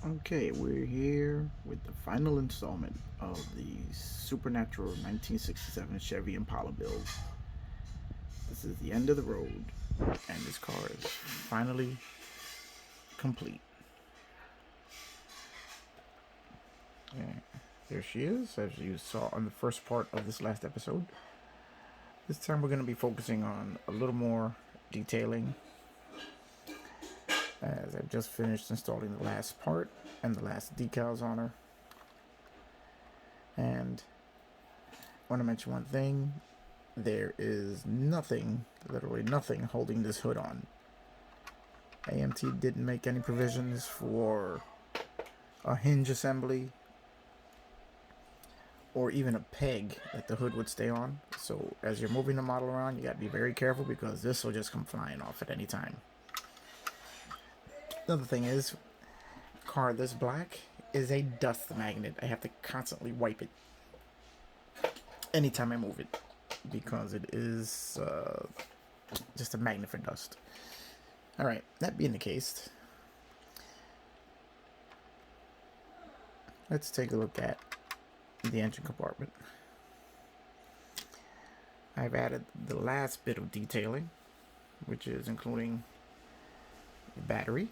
Okay, we're here with the final installment of the supernatural 1967 Chevy Impala build. This is the end of the road, and this car is finally complete. And there she is, as you saw on the first part of this last episode. This time we're going to be focusing on a little more detailing, as I've just finished installing the last part and the last decals on her. And I want to mention one thing. There is nothing, literally nothing, holding this hood on. AMT didn't make any provisions for a hinge assembly or even a peg that the hood would stay on. So as you're moving the model around, you got to be very careful because this will just come flying off at any time. Another thing is, car this black is a dust magnet. I have to constantly wipe it anytime I move it because it is just a magnet for dust. Alright, that being the case, let's take a look at the engine compartment. I've added the last bit of detailing, which is including the battery,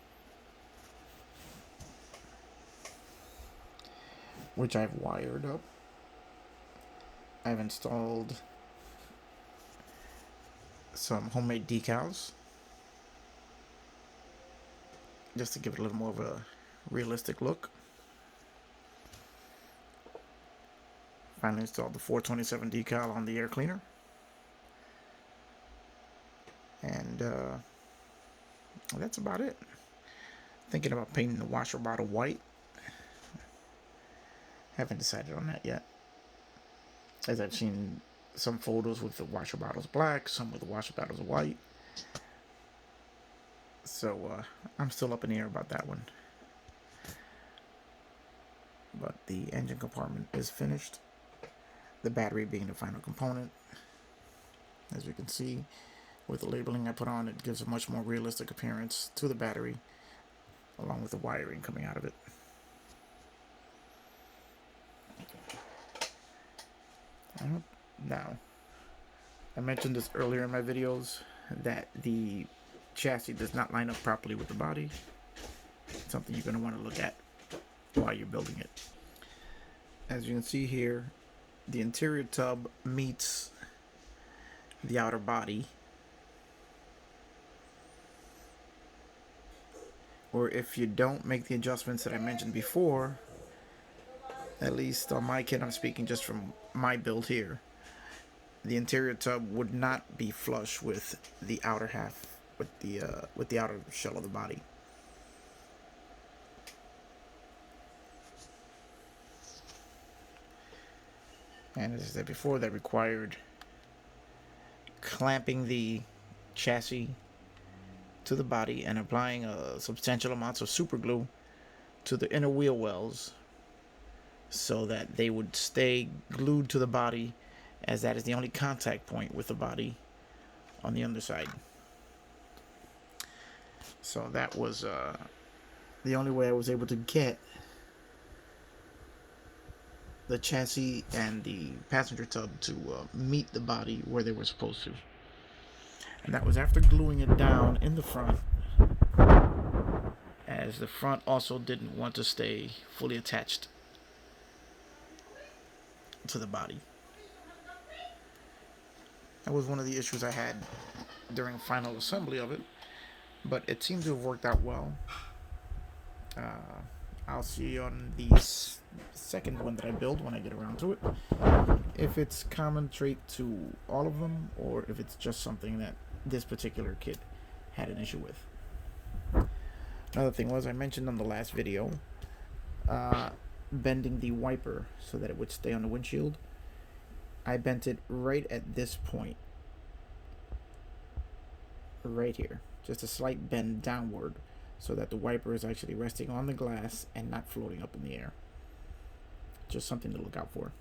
which I've wired up. I've installed some homemade decals just to give it a little more of a realistic look. Finally installed the 427 decal on the air cleaner. And that's about it. Thinking about painting the washer bottle white. Haven't decided on that yet, as I've seen some photos with the washer bottles black, some with the washer bottles white. So I'm still up in the air about that one. But the engine compartment is finished, the battery being the final component. As you can see, with the labeling I put on, it gives a much more realistic appearance to the battery, along with the wiring coming out of it. Now, I mentioned this earlier in my videos that the chassis does not line up properly with the body. It's something you're going to want to look at while you're building it. As you can see here, the interior tub meets the outer body, or if you don't make the adjustments that I mentioned before, at least on my kit, I'm speaking just from my build here, the interior tub would not be flush with the outer half, with the outer shell of the body. And as I said before, that required clamping the chassis to the body and applying substantial amounts of super glue to the inner wheel wells so that they would stay glued to the body, as that is the only contact point with the body on the underside. So that was the only way I was able to get the chassis and the passenger tub to meet the body where they were supposed to. And that was after gluing it down in the front, as the front also didn't want to stay fully attached to the body. That was one of the issues I had during final assembly of it, but it seemed to have worked out well. I'll see on the second one that I build when I get around to it, if it's common trait to all of them, or if it's just something that this particular kit had an issue with. Another thing was, I mentioned on the last video, bending the wiper so that it would stay on the windshield. I bent it right at this point, right here, just a slight bend downward, so that the wiper is actually resting on the glass and not floating up in the air. Just something to look out for.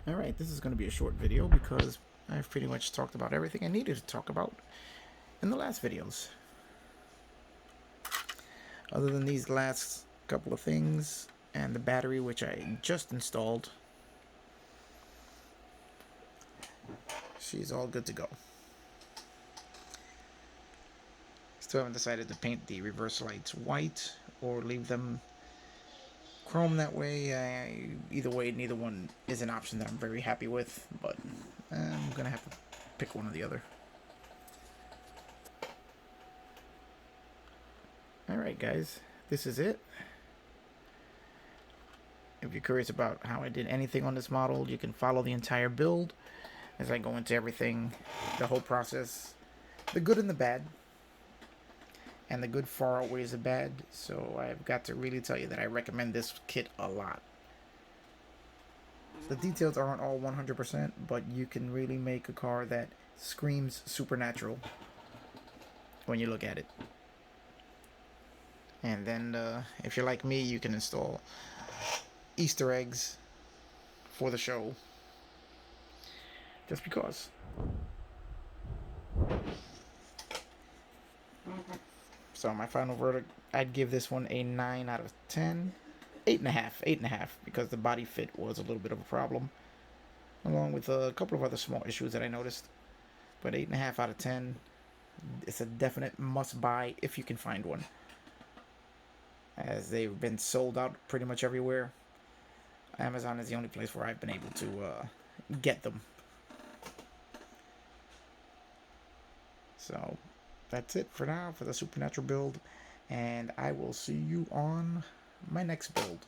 Alright, this is going to be a short video because I've pretty much talked about everything I needed to talk about in the last videos. Other than these last couple of things and the battery, which I just installed, she's all good to go. Still haven't decided to paint the reverse lights white or leave them chrome that way. Either way, neither one is an option that I'm very happy with, but I'm gonna have to pick one or the other. Alright guys, this is it. If you're curious about how I did anything on this model, you can follow the entire build as I go into everything, the whole process, the good and the bad. And the good far outweighs the bad, so I've got to really tell you that I recommend this kit a lot. The details aren't all 100%, but you can really make a car that screams supernatural when you look at it. And then, if you're like me, you can install Easter eggs for the show. Just because. So my final verdict, I'd give this one a 9 out of 10. 8.5, because the body fit was a little bit of a problem, along with a couple of other small issues that I noticed. But 8.5 out of 10, it's a definite must-buy if you can find one, as they've been sold out pretty much everywhere. Amazon is the only place where I've been able to get them. So that's it for now for the supernatural build, and I will see you on my next build.